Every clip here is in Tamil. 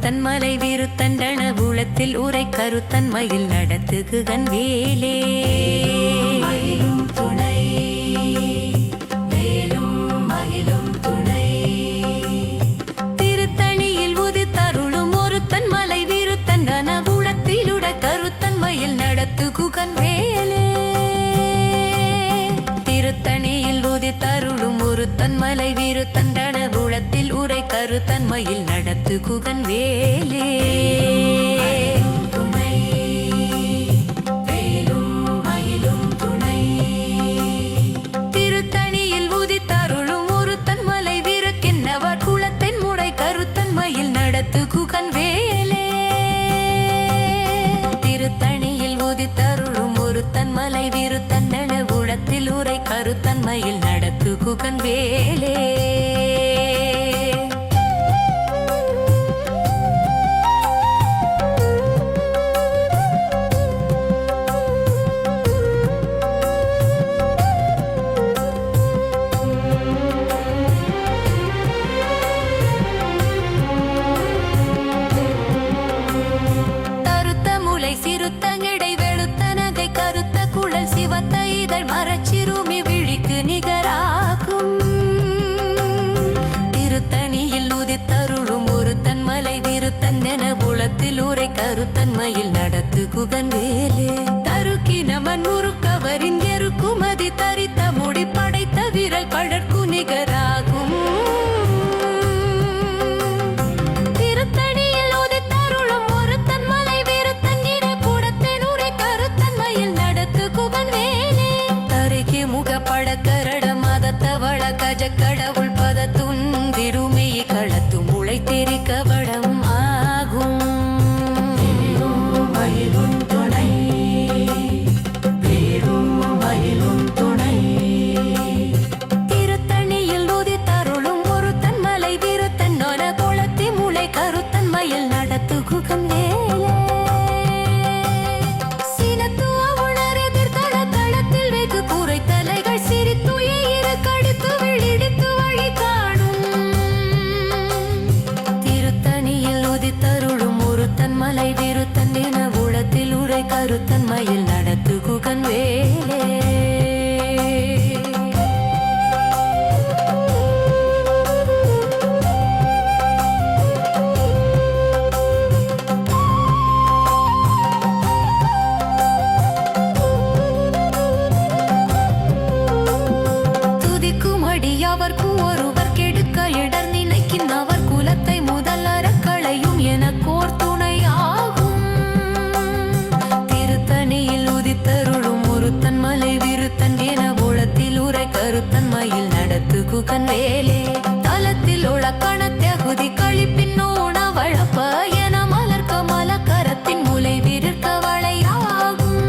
ஒருத்தன் மலை விருத்தண்டன உளத்தில் உரை கருத்தன்மையில் நடத்துகுகன் வேலே துணை வேலும் மயிலும் துணை திருத்தணியில் உதித்தருளும் ஒருத்தன் மலை விருத்தண்டன உளத்தில் உரை கருத்தன்மையில் நடத்துகுகன் வேலே திருத்தணியில் உதித்தருளும் ஒருத்தன் மலை விருத்தண்டன உளத்தில் உரை கருத்தன்மையில் நடத்துகுகன் வேலே துணை வேலும் மயிலும் துணை திருத்தணியில் உதித்தருளும் ஒருத்தன் மலை விருக்கின்னவர் குலத்தின் முறை கருத்தன்மையில் நடத்துகுகன் வேலே திருத்தணியில் உதித்தருளும் ஒருத்தன் மலை விருத்தண்டன உளத்தில் உரை கருத்தன்மையில் நடத்துகுகன் வேலே சிறுத்தங்கடை வெளுத்தனகை கருத்த குழல் சிவத்த இதழ் மரச்சிறுமி விழிக்கு நிகராகும் திருத்தணியில் உதித்தருளும் ஒருத்தன் மலை விருத்தந்தென புலத்தில் உரை கருத்தன்மையில் நடத்துகுகன் வேலே தருக்கினமன் முறுக்கவரின் எருக்குமதி தரித்த முடி படைத்த விரல் பழற்கு நிகராகும் படக்கரட மதத்தவள கஜக்கடவுள் பதத்துந்திருமே களத்தும் உளை தெரிக்க வடம் ஆகும் மயிலும் துணை வேலும் மயிலும் துணை திருத்தணியில் உதித்தருளும் ஒருத்தன் மலை விருத்தன் நொன குளத்தி முளை கருத்தன்மையில் நடத்துகுகன் வேலே மலை விருத்தண்டின உளத்தில் உரை கருத்தன்மையில் நடத்துகுகன் வேலே துதிக்கும் அடி அவர்க்கும் ஒருவர் கெடுக்க இடர் நினைக்கின் அவர் குலத்தை முதல் அறக்களையும் என கோர்த்து ஒருத்தன் மலை விருத்தன் என உளத்தில் உரை கருத்தன்மையில் நடத்துகுகன் வேலே தலத்தில் உளக்கணத்தகுதி கழிப்பின் உணவழப்ப என மலர்க்க மலக்கரத்தின் முலை விருக்க வளையாகும்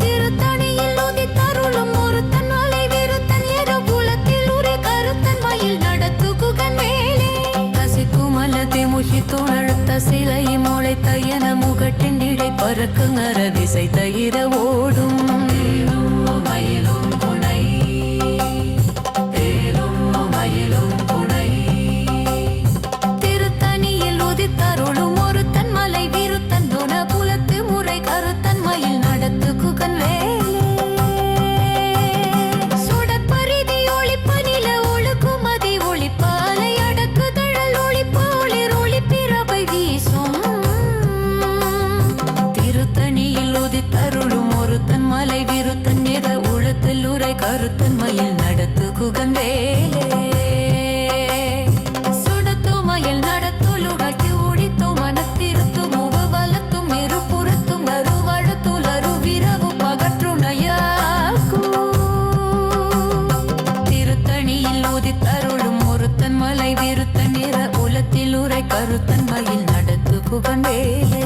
திருத்தணியில் உதித்தருளும் ஒருத்தன் மலை விருத்தன் என உளத்தில் உரை கருத்தன்மையில் நடத்துகுகன் வேலே கசிக்கும் அல்லது முஷித்துணழுத்த சிலை முளைத்த என முகட்டின் இடை பறக்குங்கர விசை தயிர ஓடும் மயிலும் துணை வேலும் மயிலும் துணை திருத்தணியில் உதித்தருளும் ஒருத்தன் மலை விருத்தன் துண புலத்து முறை கருத்தன்மையில் நடத்துகுகன் வேலே சுடற்பரிதி ஒளிப்ப நில ஒழுக்குமதி ஒளிப்பாலை அடக்கு தழல் ஒளிப்ப ஒளிர் ஒளிப்பிறவை வீசும் திருத்தணியில் உதித்தருளும் ஒருத்தன் மலை விருத்தன் நிற உளத்தில் உரை கருத்தன்மையில் நடத்துகுகன் வேலே சுடத்துமையில் நடத்துலுகட்டி ஒழித்தும் மனத்திருத்தும் முகவலத்தும் இருபுறத்தும் அருவழத்துல் அருவிரவு பகற்றுணையாக்கும் திருத்தணியில் உதித்தருளும் ஒருத்தன் மலை விருத்தன் நிற உளத்தில் உரை கருத்தன்மையில் நடத்துகுகன் வேலே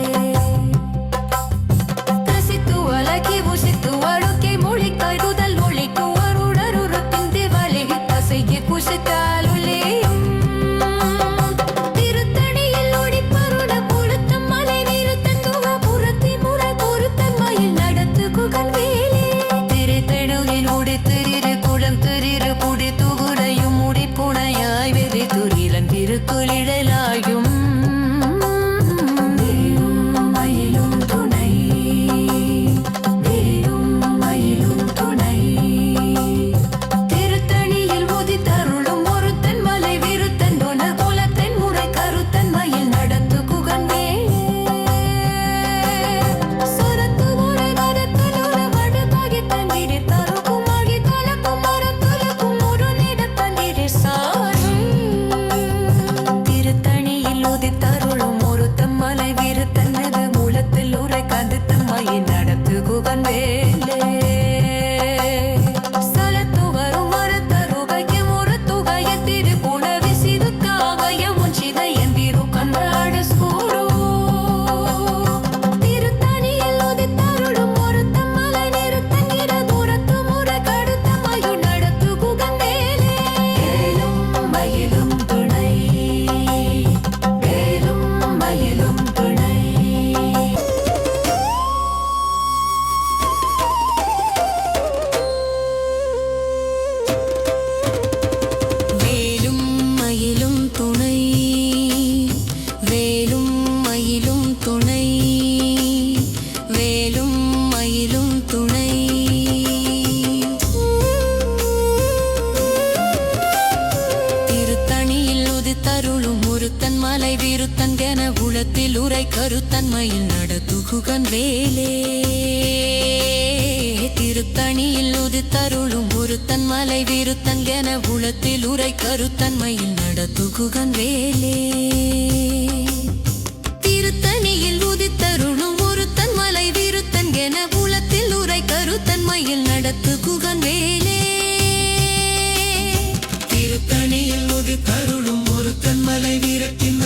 திருத்தணியில் ஒளிப்பருட புழுத்தம் மலை விருத்தன் துவ புறத்தி முறை பொருத்தன்மையில் நடத்துகுகன் வேலே திருத்தணியில் உடித்திரு குளம் திரு புடி துகுரையும் முடிப்புணையாய் வெறி துரிலன் திருக்குளிடலாயும் குகன் வேலே சலத்துவரும் மரத்தருகைக்கு முரத்துகைய திருப்புண விசிதுக்காகய முஞ்சித ಎಂದಿರು ಕನ್ನಡ ಸ್ಕೂರು திருத்தணியில் உதித்தருளும் ஒருத்தன் மலை நிறுத்தங்கிற தூரத்து முறை கடுத்த மயு நடத்து குகன் வேலே வேலும் மயிலும் துணை வேலும் மயிலும் துணை வேலும் மயிலும் துணை வேலும் மயிலும் துணை வேலும் மயிலும் துணை திருத்தணியில் உதித்தருளும் ஒருத்தன் மலை விருத்தன் என உளத்தில் உரை கருத்தன்மையில் நடத்துகுகன் வேலே திருத்தணியில் உதித்தருளும் ஒருத்தன் மலை விருத்தன் என உளத்தில் உரை கருத்தன்மையில் நடத்துகுகன் வேலே திருத்தணியில் உதித்தருளும் ஒருத்தன் மலை விருத்தன் என உளத்தில் உரை கருத்தன்மையில் நடத்துகுகன் வேலே திருத்தணியில் உதித்தருளும் ஒருத்தன் மலை வீரத்தின்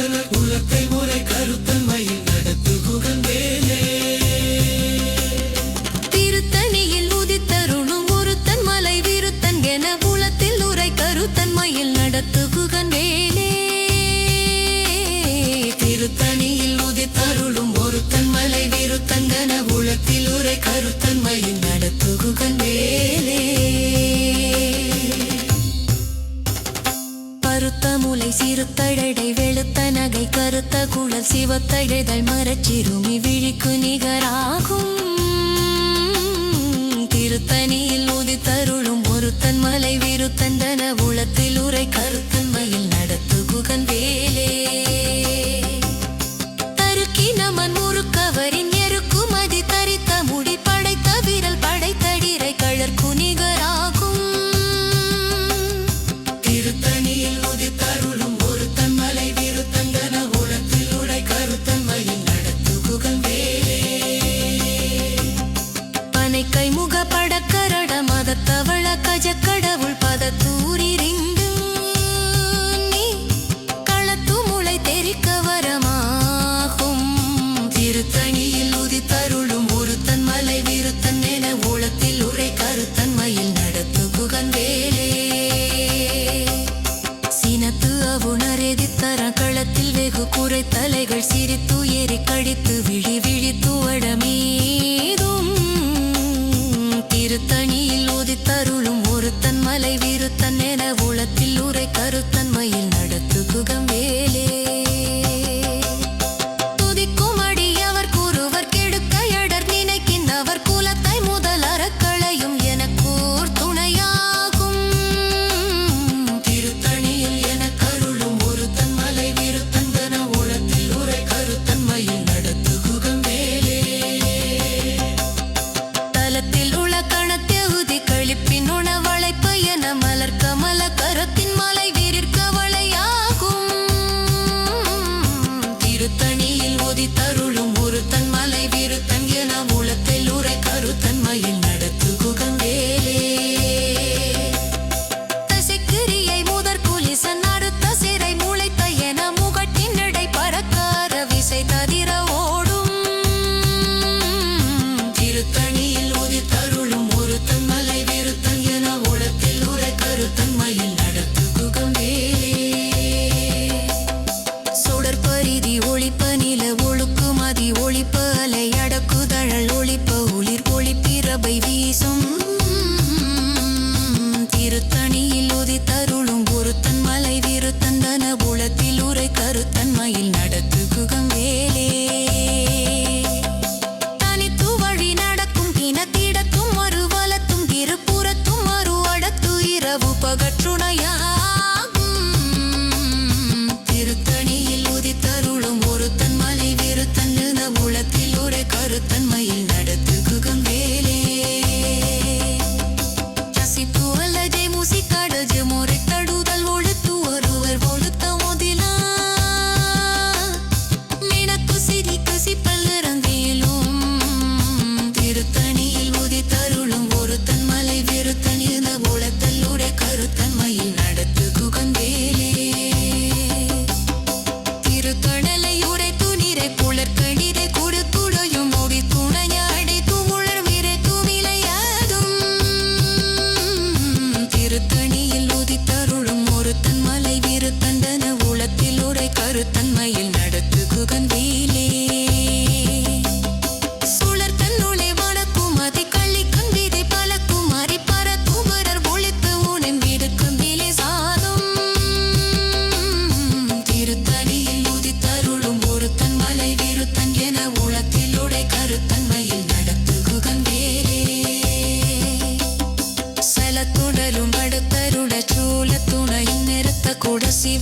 உலத்தை உரை கருத்தன்மையில் நடத்து குகன் வேலே திருத்தணியில் உதித்தருளும் ஒருத்தன் மலை விருத்தன் என உளத்தில் உரை கருத்தன்மையில் நடத்துகுகன் வேலே திருத்தணியில் உதித்தருளும் ஒருத்தன் மலை வீரத்தன் என உலத்தில் உரை கருத்தன்மையில் நடத்து குகன் வேலே பருத்த முலை சிறுத்தழடை வெளுத்த நகை கருத்த குழல் சிவத்தழுதல் மரச்சிறுமி விழிக்கு நிகராகும் திருத்தணியில் உதித்தருளும் ஒருத்தன் மலை விருத்தந்தன உளத்தில் உரை கருத்தன்மையில் நடத்து குகன் வேலே தருக்கி நமன் முறுக்கவரின் எருக்குமதி தரித்த முடி படைத்த விரல் படைத்தடிரை கழற்கு நிகராகும் திருத்தணியில் உதித்தருளும் ஒருத்தன் மலை வீரத்தன் என உலத்தில் உரை கருத்தன்மையில் நடத்து குகன் வேலே பனை கைமுக படக்கரட மதத்தவள கஜக்கடவுள் பதத்தூரிரிந்து நீ களத்து முளை தெரிக்க வரமாகும் திருத்தணியில் உதித்தருளும் ஒருத்தன் மலை வீரத்தன் என உலத்தில் உரை கருத்தன்மையில் நடத்து குகன் வேலே சினத்து அவுணரெதித்தர களத்தில் வெகு குறை தலைகள் சிரித்து எரி கடித்து விழி விழித்து வடமீதும் திருத்தணியில் உதித்தருளும் ஒருத்தன் மலை விருத்தன் என உளத்தில் உரை கருத்தன்மையில் நடத்து குகன் வேலே துதிக்கும் அடியவர் கூறுவர் கெடுக்க எடர் நினைக்கின்றவர் குலத்தை முதல் அறக்களையும் எனக்கூர் துணையாகும் திருத்தணியில் என கருளும் ஒருத்தன் மலை வீரத்தன் என உலத்தில் உரை கருத்தன்மையில் நடத்து குகன் வேலே தலத்தில் உள்ள கணத்தெகுதி கழிப்பின் உணவளைப்பு என மலர் கமல கரத்தின் மலை வீரிற்க வளையாகும் திருத்தணியில் உதித்தருளும் ஒருத்தன் மலை வீரத்தன் என உலத்தில் உரை கருத்தன்மையில் நடத்து குகன் வேலே தசைக்கிரியை முதற் குலிசன் அடுத்த சிறை முளைத்த என முகட்டின் இடை பறக்கார விசை ததிர ஓடும் திருத்தணியில் உதித்தருளும் ஒருத்தன் மலை வீரத்தன் என உலத்தில் உரை கருத்தன்மையில் நடத்து குகன் வேலே சுடற்பரிதி ஒளிப்ப நில ஒழுக்கு மதி ஒளிப்ப அலை அடக்குதழல் ஒளிப்ப ஒளிர் ஒளிப்பிரபை வீசும் திருத்தணியில் உதித்தருளும் ஒருத்தன் மலை விருத்தந்தன உளத்தில் உரை கருத்தன்மையில் நடத்து குகன் வேலே தனித்து வழி நடக்கும் இனத்திடத்தும் மறுவலத்தும் இருபுறத்தும் மறு அடத்து இரவு பகற்றுணையாகும் திருத்தணியில் உதித்தருளும் ஒருத்தன் மலை வீரத்தன் என உலத்தில் உரை கருத்தன்மையில் நடத்து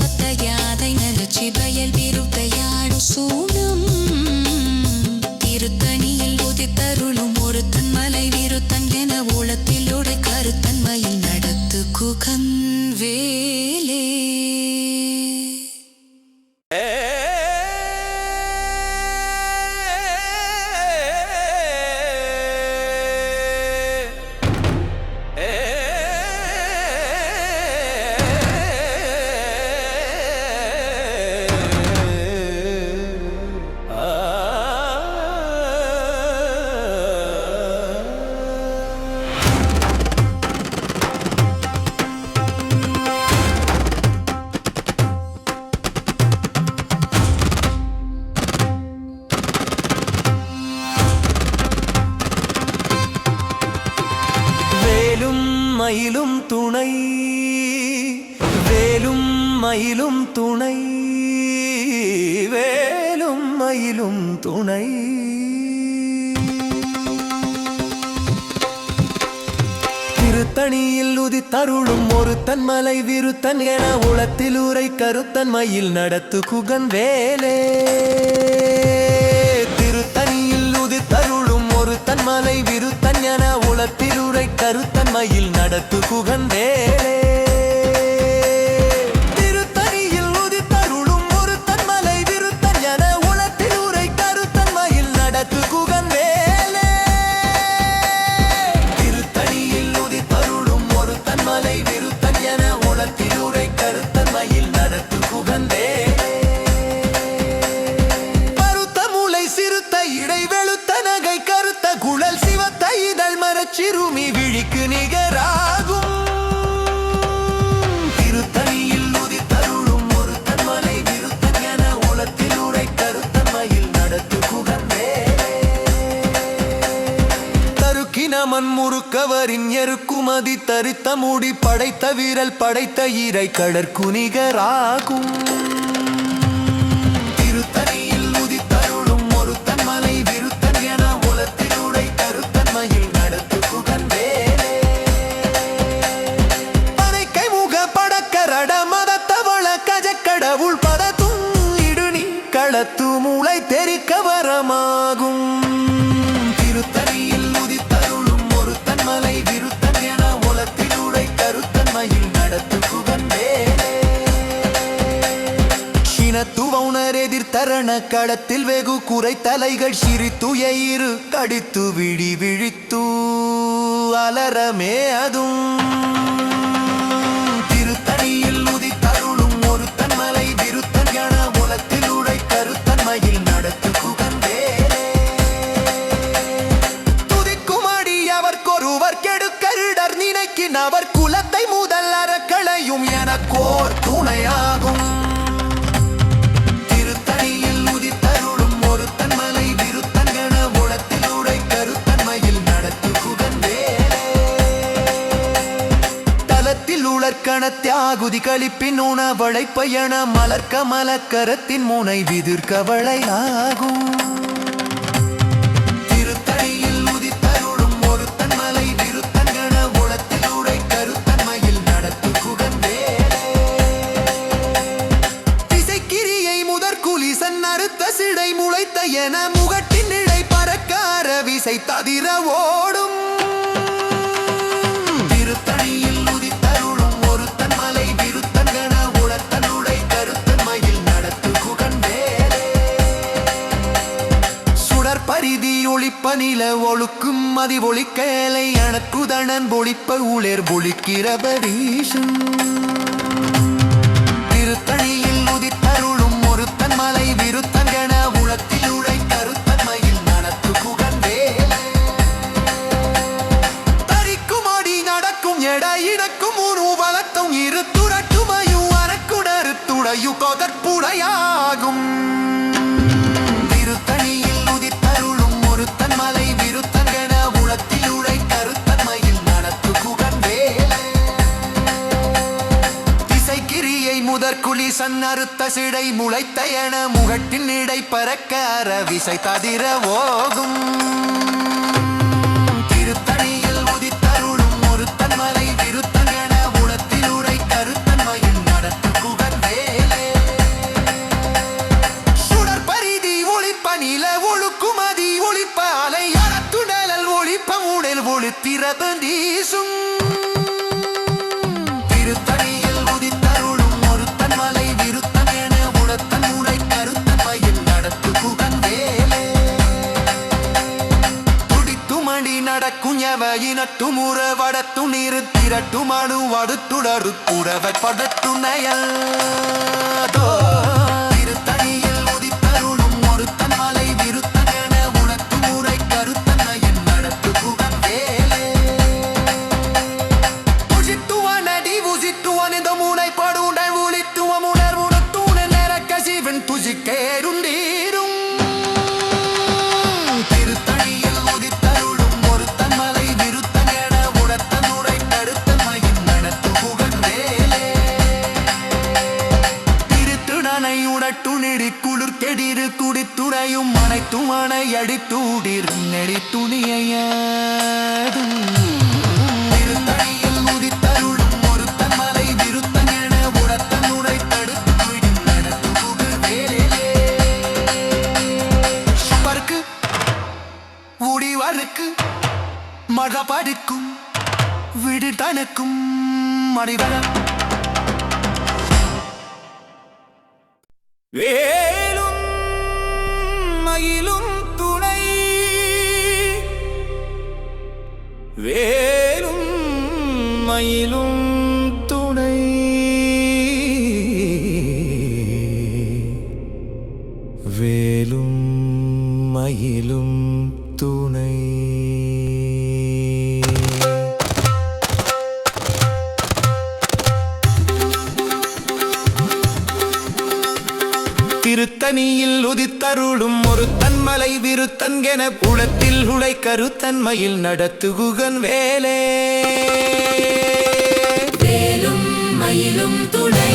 சிவத்த யாதை நலச்சி வயல் விருத்தையாடும் சூனம் திருத்தணியில் உதித்தருளும் ஒருத்தன் மலை விருத்தன் என உளத்தில் உடை கருத்தன்மையில் நடத்து குகன் வேலே மயிலும் துணை வேலும் மயிலும் துணை வேலும் மயிலும் துணை திருத்தணியில் உதித்தருளும் ஒருத்தன் மலை விருத்தன் என உளத்தில் உரை கருத்தன் மயில் நடத்து குகன் வேலே திருத்தணியில் உதித்தருளும் ஒருத்தன் மலை விருத்தன் என உளத்தில் உரை கருத்தன் மயில் நடத்து குகன் வேலே திருத்தணியில் உதித்தருளும் ஒருத்தன் மலை விருத்தன் என உளத்தில் உரை கருத்தன் மயில் நடத்து குகன் வேலே திருத்தணியில் உதித்தருளும் ஒருத்தன் மலை விருத்தன் என உளத்தில் உரை கருத்தன் மயில் நடத்து குகன் வேலே பருத்த மூளை சிறுத்த இடை வெளுத்த நகை கருத்த குழல் சிவத்த இதழ் மரச்சிறுமி விழிக்கு நிகராகும் திருத்தணியில் உதித்தருளும் ஒருத்தன் மலை விருத்தன் என உளத்தில் உரை கருத்தன் மயில் நடத்து குகன் வேலே தருக்கினமன் முறுக்கவரின் எருக்குமதி தரித்த முடி படைத்த வீரல் படைத்த இறை கடற்கு நிகராகும் திருத்தணியில் உதித்தருளும் ஒருத்தன் மலை விருத்தன் என உளத்தில் உரை கருத்தன் மயில் நடத்து குகன் வேலே பனைக்கை முக படக்கரட மதத்தவள கஜக்கடவுள் பதத்தும் இடுநி களத்து மூளை தெரிக்க வரமாகும் திருத்தணியில் உதித்தருளும் ஒருத்தன் மலை விருத்தன் என உளத்தில் உரை கருத்தன் மயில் நடத்து குகன் வேலே சினத்துவவுணர் எதிர்த்தரண களத்தில் வெகு குறை தலைகள் சிரித்துயிரு கடித்து விழி விழித்து அலரமே அதும் திருத்தணியில் உதித்தருளும் ஒருத்தன் மலை விருத்தன் என உளத்தில் உரை கருத்தன் மயில் நடத்து குகன் வேலே துதிக்குமடி அவர்க்கொருவர் கெடுக்கருடர் நினைக்கின் அவர் குலத்தை முதல் அறக்களையும் எனக்கோர் துணையாகும் திருத்தணியில் உதித்தருளும் ஒருத்தன் மலை விருத்தன் என உளத்தில் உரை கருத்தன் மயில் நடத்து குகன் வேலே தலத்தில் உளர்கண தியாகுதி கழிப்பின் உணவளை பயண மலர்க்க மலக்கரத்தின் முனை விதிர்கவளை ஆகும் திருத்தணியில் உதித்தருளும் ஒருத்தன் மலை விருத்தன் என உளத்தில் உரை கருத்தன் மயில் நடத்து குகன் வேலே திசைக்கிரியை முதற்குலிசன் அறுத்த சிடை முளைத்த என முகட்டின் இடை பறக்கார விசை ததிர ஓடும் திருத்தணியில் உதித்தருளும் ஒருத்தன் மலை விருத்தன் என உளத்தன் உடை கருத்தன் மயில் நடத்து குகன் வேலே சுடர் பரிதி ஒளிப்ப நில ஒழுக்கும் மதி ஒளிக்கேலை அணக்குதனன் ஒளிப்ப உளர் ஒளிக்கிறபரீஷன் திருத்தணியில் உதித்தருளும் ஒருத்தன் மலை விருத்தன் என உளத்தில் உடை கருத்தன் மயில் நடத்து குகன் வேலே தரிக்குமடி நடக்கும் எடை இணக்கும் ஒரு வளத்தும் இரு துரட்டுமையும் அறக்குடரு துடையு கொதற்புடையாகும் திருத்தணியில் உதித்தருளும் ஒருத்தன் மலை விருத்தன் என உளத்தில் உடை கருத்தன் மயில் நடத்து குகன் வேலே திசைக்கிரியை முதற்குலிசன் அறுத்த சிடை முளைத்த என முகட்டின் இடை பறக்க அரவிசை ததிர ஓகும் திருத்தணியில் உதித்தருளும் ஒருத்தன் மலை விருத்தன் என உளத்தில் உரை கருத்தன் மயில் நடத்து குகன் வேலே திருத்திரதம் வீசும் திருத்தணியில் உதித்தருளும் ஒருத்தன் மலை விருத்தன் என உளத்தன் உரை கருத்தன்மையில் நடத்து குகன் வேலே துடித்துமணி நடக்கும் எவையினட்டுமுற வடத்து நீரு திரட்டும் அணு வடுத்துடரு புடவை படத்துணையல் திருத்தணியில் உதித்தருளும் ஒருத்தன் மலை விருத்தன் என உளத்து முறை கருத்தன்மையில் நடத்து குகன் வேலே புஜித்துவனடி உசித்துவனித முனை படுடை உளித்துவம் உணர்வுடத்தூண நரக்க சிவன் துஜிக்கேருந்தீரும் திருத்தணியில் உதித்தருளும் ஒருத்தன் மலை விருத்தன் என உளத்தன் உரை கருத்தன்மையில் நடத்து குகன் வேலே திருத்துணனை உடட்டுணிடி குளிர் கெடிரு குடித்துணையும் அனைத்தும் அணை அடித்தூடிர் நெடி துணியையாடும் திருத்தணியில் உதித்தருளும் ஒருத்தன் மலை விருத்தன் என உடத்தன் உரை தடுத்து நடத்து குகன் வேலே பருக்கு உடிவருக்கு மழை படிக்கும் விடு தனக்கும் மடிவர வேலும் மயிலும் துணை வேலும் மயிலும் துணை வேலும் மயிலும் துணை திருத்தணியில் உதித்தருளும் ஒருத்தன் மலை விருத்தன் என புலத்தில் உளை கருத்தன்மையில் நடத்து குகன் வேலே வேலும் மயிலும் துணை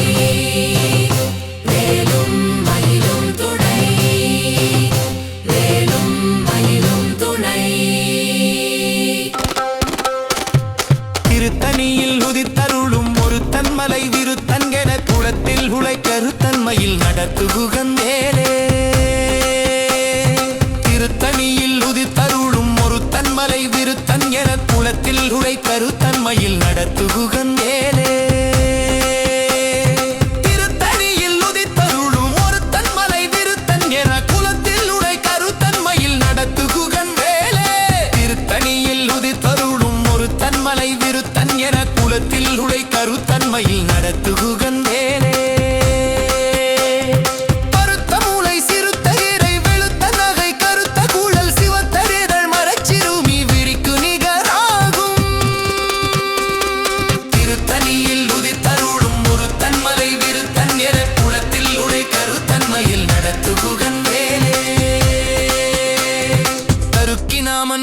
வேலும் மயிலும் துணை வேலும் மயிலும் துணை திருத்தணியில் உதித்தருளும் ஒருத்தன் மலை விருத்தன் என புலத்தில் உளை கருத்தன்மையில் நடத்து குகன் வேலே திருத்தணியில் உதித்தருளும் ஒருத்தன் மலை விருத்தன் என புலத்தில் உளை கருத்தன்மையில் நடத்து குகன் வேலே திருத்தணியில் உதித்தருளும் ஒருத்தன் மலை விருத்தன் என குலத்தில் உளை கருத்தன்மையில் நடத்து குகன் வேலே திருத்தணியில் உதித்தருளும் ஒருத்தன் மலை விருத்தன் என குலத்தில் உளை கருத்தன்மையில் நடத்து குகன் வேலே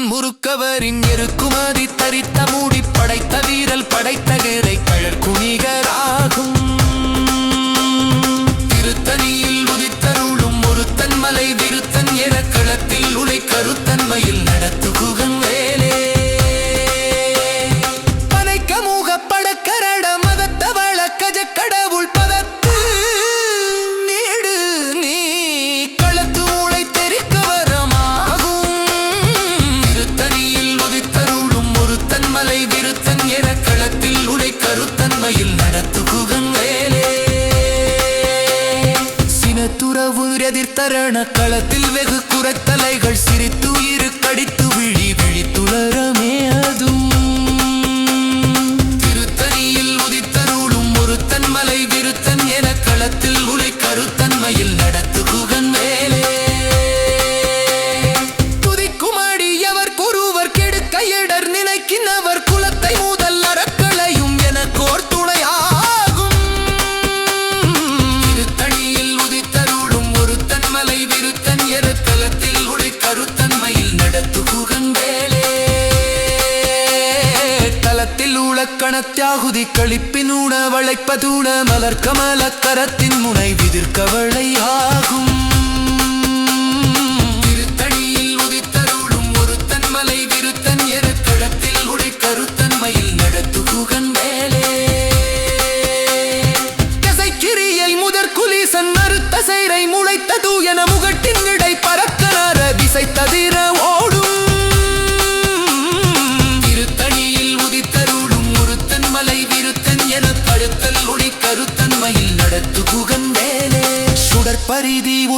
முறுக்கவரின் எருக்குமதி தரித்த மூடி படைத்த வீரல் படைத்த கிரை கழற்குணிகராகும் திருத்தணியில் உதித்தருளும் ஒருத்தன் மலை விருத்தன் என களத்தில் உலை கருத்தன்மையில் நடத்து குகன் வேலே பனைக்க மூக படக்கரட மதத்தவள கஜ கடவுள் பதத்து நீடு நீ களத்து உலை தெரிக்க வரமாகும் திருத்தணியில் உதித்தருளும் ஒருத்தன் மலை விருத்தன் என களத்தில் உலை கருத்தன்மையில் நடத்து குகன் வேலே சினத்துறவு எதிர்த்தரண களத்தில் வெகு குறைத்தலைகள் சிரித்து இரு கடித்து விழி விழித்துளரமே அதும் திருத்தணியில் உதித்தருளும் ஒருத்தன் மலை விருத்தன் என களத்தில் உலை கருத்தன்மையில் நடத்து குகன் வேலே துதிக்குமடி எவர் குருவர் கெடுக்க இடர் நினைக்கினவர் குலத்தை முதல் அறக்களையும் என கோர்த்துணையாகும் திருத்தணியில் உதித்தருளும் ஒருத்தன் மலை விருத்தன் என களத்தில் உலை கருத்தன்மையில் நடத்து குகன் வேலே களத்தில் உளக்கணத்தியாகுதி கழிப்பின் உணவளைப்பதுண மலர் கமல கரத்தின் முனை விதிர்கவளை ஆகும் திருத்தணியில் உதித்தருளும் ஒருத்தன் மலை விருத்தன் என களத்தில் உலை கருத்தன்மையில் நடத்து குகன் வேலே கசைக்கிரியை முதற் குலீசன் அறுத்த சைரை முளைத்தது என முகட்டின் இடை பறக்கனார திசை தவிர ஓடும்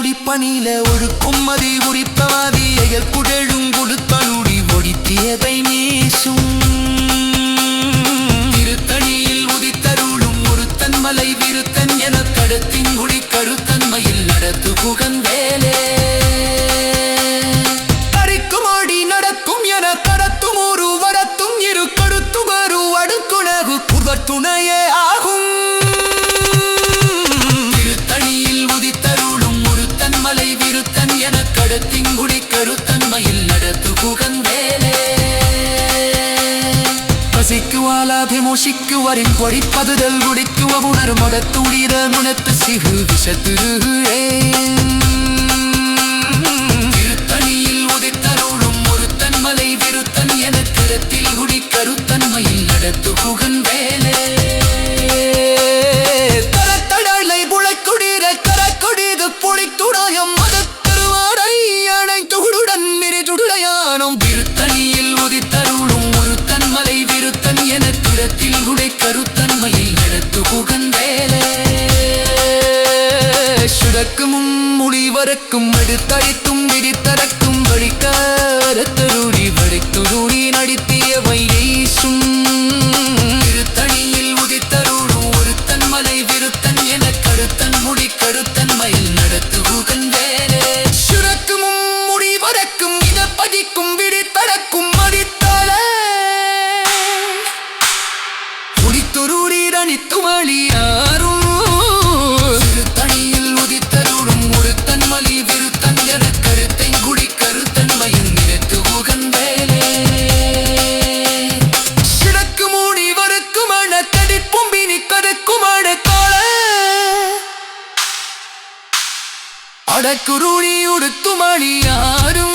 ஒளிப்பணில ஒழுக்கும் மதி உரிப்பவாதி எயல் குடழும் கொடுத்தனுடி ஒடித்தியதை நேசும் திருத்தணியில் உதித்தருளும் ஒருத்தன் மலை விருத்தன் என கடத்தின் குடி கருத்தன்மையில் நடத்து புகன் வேலே அரிக்குமாடி நடக்கும் என கடத்தும் ஒரு வரத்தும் இரு கடுத்துவரு அடுக்குணகு புகத்துணையே ஆகும் கடத்திங்குடி கருத்தன்மையில் நடத்து புகன் வேலே பசிக்குவாலாபிமோஷிக்குவரின் கொடிப்பதுதல் குடிக்குவ உணர் மொடத்துடித முனத்து சிகு விஷத்திருளே திருத்தணியில் உதித்தருளும் ஒருத்தன் மலை விருத்தன் என கருத்தில் குடி கருத்தன்மையில் நடத்து புகன் வேலே தரத்தடலை புழைக்குடிர கரக்குடிது புழைத்துடாயம் திருத்தணியில் உதித்தருளும் ஒருத்தன் மலை விருத்தன் என திறத்தில் உடை கருத்தன்மையில் நடத்து புகன் வேலே சுடக்குமும் முடிவரக்கும் அடுத்தழித்தும் விரித்தரக்கும் வழிக்காரத்தருடி வழித்துருடி நடித்திய வைரேசும் திருத்தணியில் உதித்தருளும் ஒருத்தன் மலை விருத்தன் என கருத்தன் முடி கருத்தன்மையில் நடத்து புகன் வேலே சுடக்குமும் முடிவரக்கும் பதிக்கும் விடித்தரக்கும் மடித்தல குடித்துருடி ரணித்துமளியாரும் திருத்தணியில் உதித்தருளும் ஒருத்தன் மலி விருத்தன் என கருத்தை குடி கருத்தன்மையின் நிறுத்து புகன் வேலே சிடக்கு மூடி வருக்குமான கடிப்பும்பினி கடுக்குமான கால அடக்குருடி உடுத்துமளியாரும்